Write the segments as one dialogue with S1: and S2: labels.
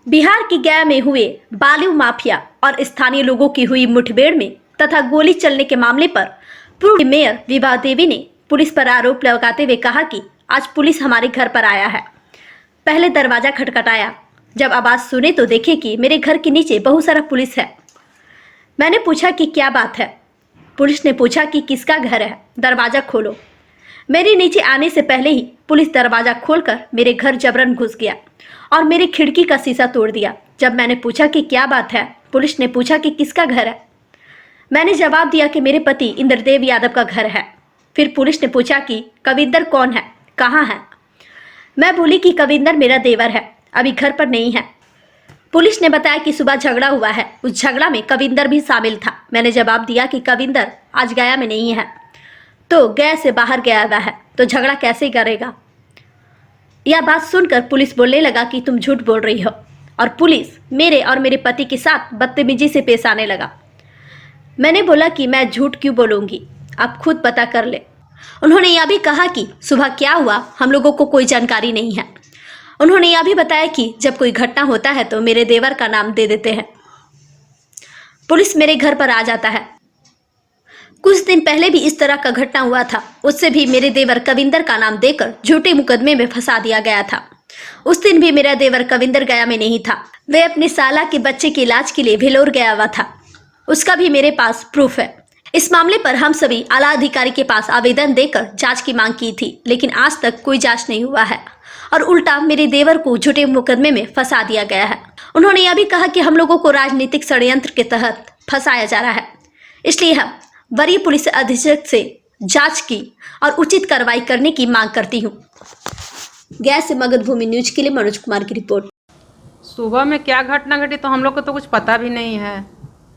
S1: बिहार की गया में हुए बालू माफिया और स्थानीय लोगों की हुई मुठभेड़ में तथा गोली चलने के मामले पर पूर्व मेयर विभा देवी ने पुलिस पर आरोप लगाते हुए कहा कि आज पुलिस हमारे घर पर आया है। पहले दरवाजा खटखटाया, जब आवाज सुने तो देखे कि मेरे घर के नीचे बहुत सारा पुलिस है। मैंने पूछा कि क्या बात है। पुलिस ने पूछा कि किसका घर है, दरवाजा खोलो। मेरे नीचे आने से पहले ही पुलिस दरवाजा खोलकर मेरे घर जबरन घुस गया और मेरी खिड़की का शीशा तोड़ दिया। जब मैंने पूछा कि क्या बात है, पुलिस ने पूछा कि किसका घर है। मैंने जवाब दिया कि मेरे पति इंद्रदेव यादव का घर है। फिर पुलिस ने पूछा कि कविंदर कौन है, कहाँ है। मैं बोली कि कविंदर मेरा देवर है, अभी घर पर नहीं है। पुलिस ने बताया कि सुबह झगड़ा हुआ है, उस झगड़ा में कविंदर भी शामिल था। मैंने जवाब दिया कि कविंदर आज गया में नहीं है, तो गया से बाहर गया हुआ है, तो झगड़ा कैसे करेगा। यह बात सुनकर पुलिस बोलने लगा कि तुम झूठ बोल रही हो, और पुलिस मेरे और मेरे पति के साथ बदतमीजी से पेश आने लगा। मैंने बोला कि मैं झूठ क्यों बोलूँगी, आप खुद पता कर ले। उन्होंने यह भी कहा कि सुबह क्या हुआ हम लोगों को कोई जानकारी नहीं है। उन्होंने यह भी बताया कि जब कोई घटना होता है तो मेरे देवर का नाम दे देते हैं। पुलिस मेरे घर पर आ जाता है। कुछ दिन पहले भी इस तरह का घटना हुआ था, उससे भी मेरे देवर कविंदर का नाम देकर झूठे मुकदमे में फंसा दिया गया था। उस दिन भी मेरा देवर कविंदर गया में नहीं था, वे अपने साला के बच्चे के इलाज के लिए भेलोर गया हुआ था। उसका भी मेरे पास प्रूफ है। इस मामले पर हम सभी आला अधिकारी के पास आवेदन देकर जांच की मांग की थी, लेकिन आज तक कोई जांच नहीं हुआ है और उल्टा मेरे देवर को झूठे मुकदमे में फंसा दिया गया है। उन्होंने यह भी कहा कि हम लोगों को राजनीतिक षड्यंत्र के तहत फंसाया जा रहा है, इसलिए हम वरीय पुलिस अधीक्षक से जांच की और उचित कार्रवाई करने की मांग करती हूँ। गया से मगध भूमि न्यूज के लिए मनोज कुमार की रिपोर्ट।
S2: सुबह में क्या घटना घटी तो हम लोग को तो कुछ पता भी नहीं है,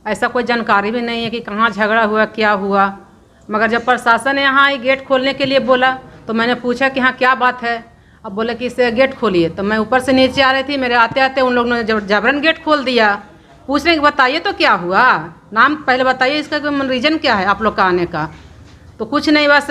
S2: ऐसा कोई जानकारी भी नहीं है कि कहाँ झगड़ा हुआ, क्या हुआ। मगर जब प्रशासन ने यहाँ गेट खोलने के लिए बोला तो मैंने पूछा कि हाँ क्या बात है। अब बोले कि इसे गेट खोलिए, तो मैं ऊपर से नीचे आ रही थी, मेरे आते आते उन लोगों ने जबरन गेट खोल दिया। पूछने कि बताइए तो क्या हुआ, नाम पहले बताइए, इसका कोई रीजन क्या है आप लोग का आने का। तो कुछ नहीं, बस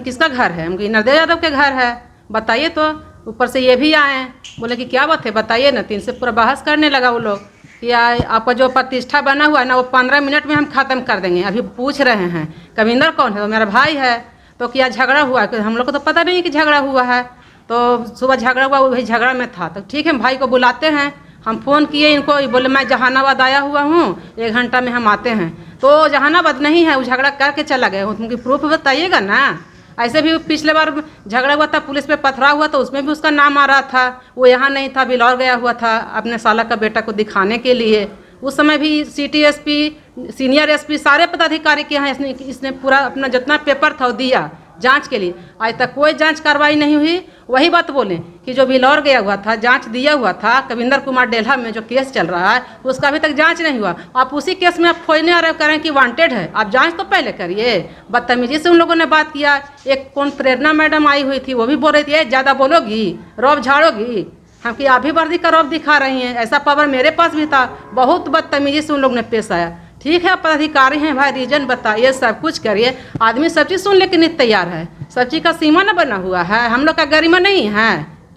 S2: किसका घर है, हमको इंद्रदेव यादव के घर है, बताइए तो। ऊपर से ये भी आए, बोले कि क्या बात है बताइए ना। 3 से पूरा बहस करने लगा वो लोग कि आपका जो प्रतिष्ठा बना हुआ है ना वो 15 मिनट में हम ख़त्म कर देंगे। अभी पूछ रहे हैं कविंदर कौन है, तो मेरा भाई है। तो क्या झगड़ा हुआ, हम लोग को तो पता नहीं कि झगड़ा हुआ है। तो सुबह झगड़ा हुआ, वही झगड़ा में था। तो ठीक है, भाई को बुलाते हैं। हम फ़ोन किए इनको, बोले मैं जहानाबाद आया हुआ हूँ, 1 घंटा में हम आते हैं। तो जहानाबाद नहीं है, वो झगड़ा करके चला गया। तुमको प्रूफ बताइएगा ना। ऐसे भी पिछले बार झगड़ा हुआ था, पुलिस पे पथराव हुआ, तो उसमें भी उसका नाम आ रहा था। वो यहाँ नहीं था, बिलौर गया हुआ था अपने साला का बेटा को दिखाने के लिए। उस समय भी सिटी एसपी, सीनियर एसपी, सारे पदाधिकारी के यहाँ इसने पूरा अपना जितना पेपर था वो दिया जांच के लिए। आज तक कोई जांच कार्रवाई नहीं हुई। वही बात बोले कि जो बिलौर गया हुआ था, जांच दिया हुआ था कविंदर कुमार डेल्हा में जो केस चल रहा है, उसका अभी तक जांच नहीं हुआ। आप उसी केस में आप खोजने आरोप करें कि वांटेड है, आप जांच तो पहले करिए। बदतमीजी से उन लोगों ने बात किया। एक कौन प्रेरणा मैडम आई हुई थी, वो भी बोल रही थी ज़्यादा बोलोगी, रौब झाड़ोगी, हम कि आप भी वर्दी का रौब दिखा रही हैं। ऐसा पावर मेरे पास भी था। बहुत बदतमीजी से उन लोग ने पेश आया। ठीक है, पदाधिकारी हैं भाई, रीजन बताइए, सब कुछ करिए। आदमी सब चीज़ सुन लेके नहीं तैयार है, सब चीज़ का सीमा न बना हुआ है। हम लोग का गरिमा नहीं है।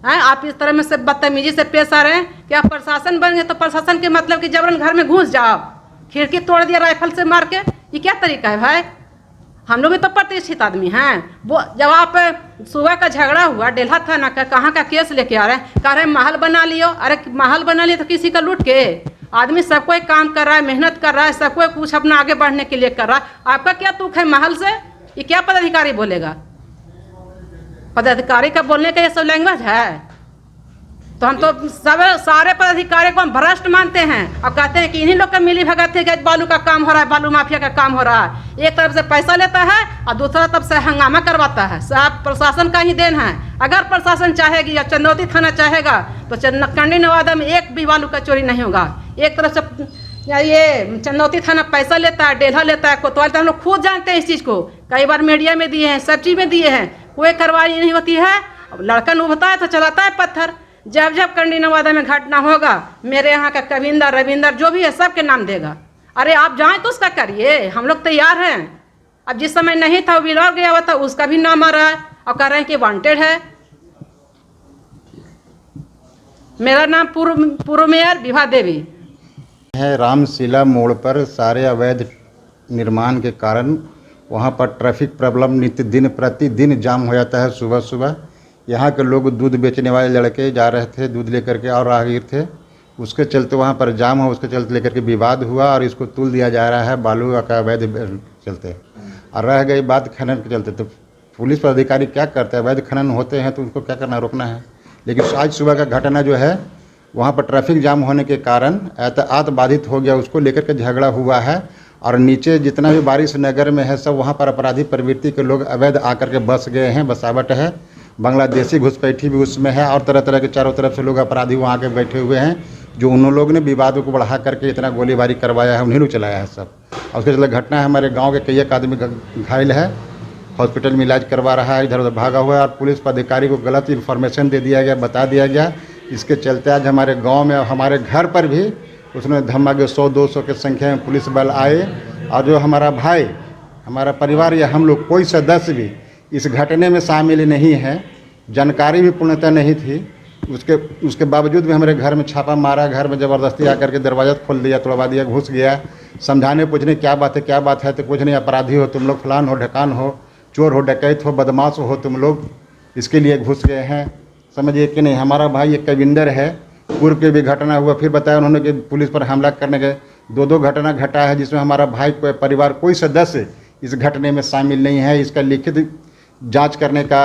S2: आप इस तरह में से बदतमीजी से पेश आ रहे हैं कि आप प्रशासन बन गए तो प्रशासन के मतलब कि जबरन घर में घुस जाओ, खिड़की तोड़ दिया राइफल से मार के। ये क्या तरीका है भाई। हम लोग भी तो प्रतिष्ठित आदमी हैं। वो जब आप सुबह का झगड़ा हुआ डेल्हा थाना का, कहाँ का केस लेके आ रहे हैं, कह रहे हैं महल बना लियो। अरे महल बना लियो तो किसी का लूट के। आदमी सब कोई काम कर रहा है, मेहनत कर रहा है, सब कोई कुछ अपना आगे बढ़ने के लिए कर रहा है। आपका क्या तुक है महल से। ये क्या पदाधिकारी बोलेगा। पदाधिकारी का बोलने का ये सब लैंग्वेज है। तो हम तो सब सारे पदाधिकारी को हम भ्रष्ट मानते हैं और कहते हैं कि इन्हीं लोग का मिली भगत है कि बालू का काम हो रहा है, बालू माफिया का काम हो रहा है। एक तरफ से पैसा लेता है और दूसरा तरफ से हंगामा करवाता है। सब प्रशासन का ही देन है। अगर प्रशासन चाहेगी या चंदौती थाना चाहेगा तो कंडी नवादा में एक भी बालू का चोरी नहीं होगा। एक तरफ से ये चंदौती थाना पैसा लेता है, डेल्हा लेता है, कोतवाल, हम लोग खुद जानते हैं इस चीज़ को। कई बार मीडिया में दिए हैं, सब चीज़ में दिए हैं, कोई कार्रवाई नहीं होती है। अब लड़का उभता है तो चलाता है पत्थर। जब जब कंडी नवादा में घटना होगा, मेरे यहाँ का कविंदर रविंदर जो भी है सबके नाम देगा। अरे आप जाएं तो उसका करिए, हम लोग तैयार हैं। अब जिस समय नहीं था वो बिलौर गया हुआ था, उसका भी नाम आ रहा है और कह रहे हैं कि वांटेड है। मेरा नाम पूर्व मेयर विभा देवी
S3: है। रामशिला मोड़ पर सारे अवैध निर्माण के कारण वहाँ पर ट्रैफिक प्रॉब्लम नित्य दिन प्रतिदिन जाम हो जाता है। सुबह सुबह यहाँ के लोग दूध बेचने वाले लड़के जा रहे थे दूध लेकर के और राहगीर थे, उसके चलते वहाँ पर जाम हो, उसके चलते लेकर के विवाद हुआ और इसको तुल दिया जा रहा है बालू का अवैध चलते। और रह गई बात खनन के चलते, तो पुलिस पर अधिकारी क्या करते हैं? अवैध खनन होते हैं तो उनको क्या करना, रोकना है। लेकिन आज सुबह का घटना जो है वहाँ पर ट्रैफिक जाम होने के कारण यातायात बाधित हो गया, उसको लेकर के झगड़ा हुआ है। और नीचे जितना भी बारिश नगर में है सब वहाँ पर अपराधी प्रवृत्ति के लोग अवैध आकर के बस गए हैं, बसावट है, बांग्लादेशी घुसपैठी भी उसमें है और तरह तरह के चारों तरफ से लोग अपराधी वहाँ के बैठे हुए हैं, जो उन लोग ने विवादों को बढ़ा करके इतना गोलीबारी करवाया है, उन्हीं लोग चलाया है सब। और उसके चलते घटना है, हमारे गाँव के कई एक आदमी घायल है, हॉस्पिटल में इलाज करवा रहा है, इधर उधर भागा हुआ है और पुलिस पदाधिकारी को गलत इन्फॉर्मेशन दे दिया गया, बता दिया गया। इसके चलते आज हमारे गांव में हमारे घर पर भी उसने धमाके 100-200 की संख्या में पुलिस बल आए। और जो हमारा भाई, हमारा परिवार या हम लोग कोई सदस्य भी इस घटने में शामिल नहीं है, जानकारी भी पूर्णतः नहीं थी, उसके बावजूद भी हमारे घर में छापा मारा, घर में ज़बरदस्ती आकर के दरवाज़ा खोल दिया, तोड़वा दिया, घुस गया। समझाने पूछने क्या बात है तो कुछ नहीं, अपराधी हो तुम लोग, फलान हो, ढकान हो, चोर हो, डकैत हो, बदमाश हो तुम लोग, इसके लिए घुस गए हैं, समझिए कि नहीं। हमारा भाई एक कविंदर है, पूर्व के भी घटना हुआ, फिर बताया उन्होंने कि पुलिस पर हमला करने के 2 घटना घटा है, जिसमें हमारा भाई कोई परिवार कोई सदस्य इस घटने में शामिल नहीं है। इसका लिखित जांच करने का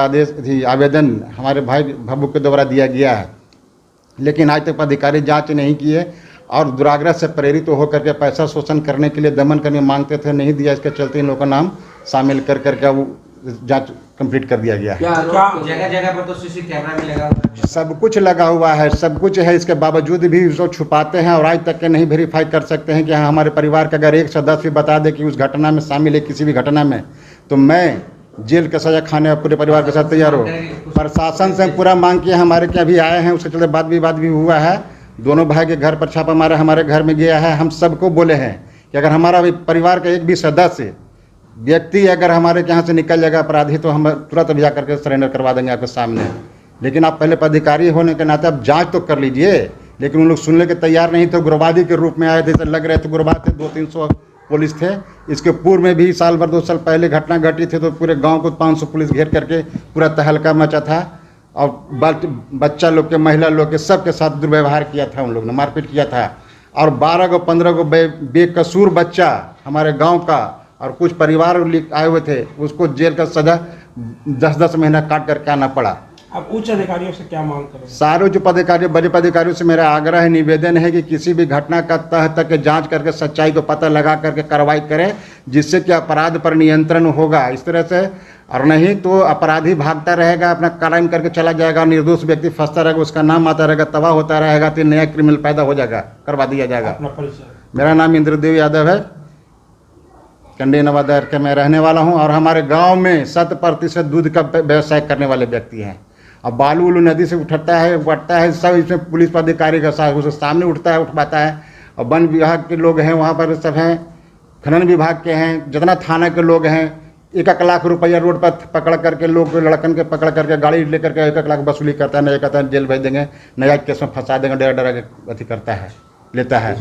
S3: आवेदन हमारे भाई भब्बू के द्वारा दिया गया है, लेकिन आज तक अधिकारी जांच नहीं किए और दुराग्रह से प्रेरित होकर के पैसा शोषण करने के लिए, दमन करने मांगते थे, नहीं दिया। इसके चलते इन लोगों का नाम शामिल कर करके वो जांच कंप्लीट कर दिया गया है।
S4: जगह जगह पर तो सीसी कैमरा भी लगा हुआ है,
S3: सब कुछ लगा हुआ है, सब कुछ है, इसके बावजूद भी उसको छुपाते हैं और आज तक के नहीं वेरीफाई कर सकते हैं कि हाँ हमारे परिवार का अगर एक सदस्य भी बता दे कि उस घटना में शामिल है, किसी भी घटना में, तो मैं जेल का सजा खाने पूरे परिवार के साथ तैयार हो। प्रशासन से पूरा मांग किया, हमारे क्या भी आए हैं, उसके चलते वाद विवाद भी हुआ है, दोनों भाई के घर पर छापा मारा, हमारे घर में गया है। हम सबको बोले हैं कि अगर हमारा परिवार का एक भी सदस्य व्यक्ति अगर हमारे यहाँ से निकल जाएगा अपराधी, तो हम तुरंत भी जाकर के सरेंडर करवा देंगे आपके सामने। लेकिन आप पहले पदाधिकारी होने के नाते आप जांच तो कर लीजिए। लेकिन उन लोग सुनने के तैयार नहीं थे, उग्रवादी के रूप में आए थे, लग रहे थे उग्रवाद थे। 200-300 पुलिस थे। इसके पूर्व में भी साल भर 2 साल पहले घटना घटी थी, तो पूरे गांव को 500 पुलिस घेर करके पूरा तहलका मचा था और बच्चा लोग के, महिला लोग के, सबके साथ दुर्व्यवहार किया था, उन लोग ने मारपीट किया था। और 12-15 को बेकसूर बच्चा हमारे गाँव का और कुछ परिवार आए हुए थे, उसको जेल का सजा 10-10 महीना काट करके आना पड़ा।
S4: आप उच्च अधिकारियों से क्या मांग करें?
S3: सारे जो पदाधिकारी, बड़े पदाधिकारियों से मेरा आग्रह है, निवेदन है कि किसी भी घटना का तह तक जांच करके सच्चाई को पता लगा करके कार्रवाई करें, जिससे कि अपराध पर नियंत्रण होगा इस तरह से। और नहीं तो अपराधी भागता रहेगा, अपना क्राइम करके चला जाएगा, निर्दोष व्यक्ति फंसता रहेगा, उसका नाम आता रहेगा, तबाह होता रहेगा, तो नया क्रिमिनल पैदा हो जाएगा, करवा दिया जाएगा।
S4: अपना परिचय?
S3: मेरा नाम इंद्रदेव यादव है, कंडी नवादा के मैं रहने वाला हूं। और हमारे गांव में 100% दूध का व्यवसाय करने वाले व्यक्ति हैं। अब बालू उलू नदी से उठता है, बढ़ता है, सब इसमें पुलिस पदाधिकारी का साथ उसके सामने उठता है, उठवाता है। और वन विभाग के लोग हैं वहाँ पर, सब हैं, खनन विभाग के हैं, जितना थाना के लोग हैं, 1-1 लाख रुपया रोड पर पकड़ करके लोग लड़कन के पकड़ करके गाड़ी लेकर के 1-1 लाख वसूली करता है। नया कहता है जेल भेज देंगे, नया केस में फंसा देंगे, डरा के अथी करता है, लेता है।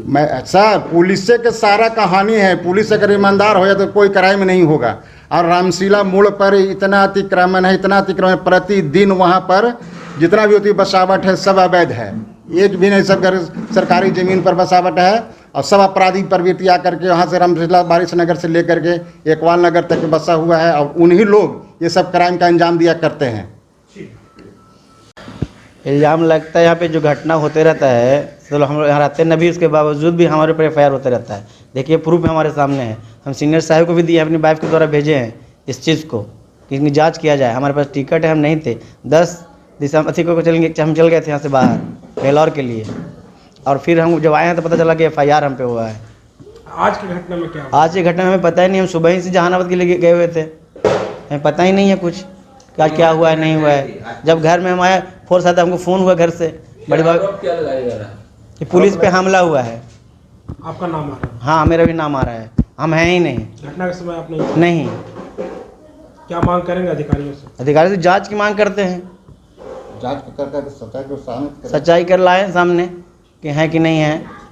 S3: मैं सर पुलिस से के सारा कहानी है। पुलिस अगर ईमानदार हो जाए तो कोई क्राइम नहीं होगा। और रामशिला मोड़ पर इतना अतिक्रमण है, इतना अतिक्रमण, प्रतिदिन वहाँ पर जितना भी होती बसावट है सब अवैध है, एक भी नहीं, सब सरकारी ज़मीन पर बसावट है। और सब अपराधी प्रवृत्ति आकर के यहाँ से रामशिला बारिश नगर से लेकर के एकवाल नगर तक बसा हुआ है, और उन्हीं लोग ये सब क्राइम का अंजाम दिया करते हैं।
S5: इल्ज़ाम लगता है यहाँ पे जो घटना होते रहता है, चलो हम यहाँ रहते न भी, उसके बावजूद भी हमारे ऊपर FIR होता रहता है। देखिए प्रूफ हमारे सामने है, हम सीनियर साहब को भी दिए, अपनी वाइफ के द्वारा भेजे हैं इस चीज़ को कि इनकी जांच किया जाए। हमारे पास टिकट है, हम नहीं थे। 10 दिसंबर को हम चल गए थे यहाँ से बाहर बेलौर के लिए, और फिर हम जब आए हैं तो पता चला कि FIR हम पे हुआ है।
S4: आज की घटना में क्या?
S5: आज की घटना में हमें पता ही नहीं, हम सुबह ही से जहानाबाद के लिए गए हुए थे, हमें पता ही नहीं है कुछ क्या क्या हुआ है, नहीं हुआ है। जब घर में हम आए, फोर्स आता, हमको फ़ोन हुआ घर से, बड़ी बात
S4: क्या लगाया जा रहा है
S5: कि पुलिस पे हमला हुआ है।
S4: आपका नाम आ रहा है?
S5: हाँ, मेरा भी नाम आ रहा है, हम हैं ही नहीं।
S4: घटना के समय आप
S5: नहीं।
S4: क्या मांग करेंगे अधिकारियों से?
S5: अधिकारी से जांच की मांग करते हैं।
S3: जांच कर सच्चाई को सामने करें।
S5: सच्चाई कर लाए सामने कि है कि नहीं है।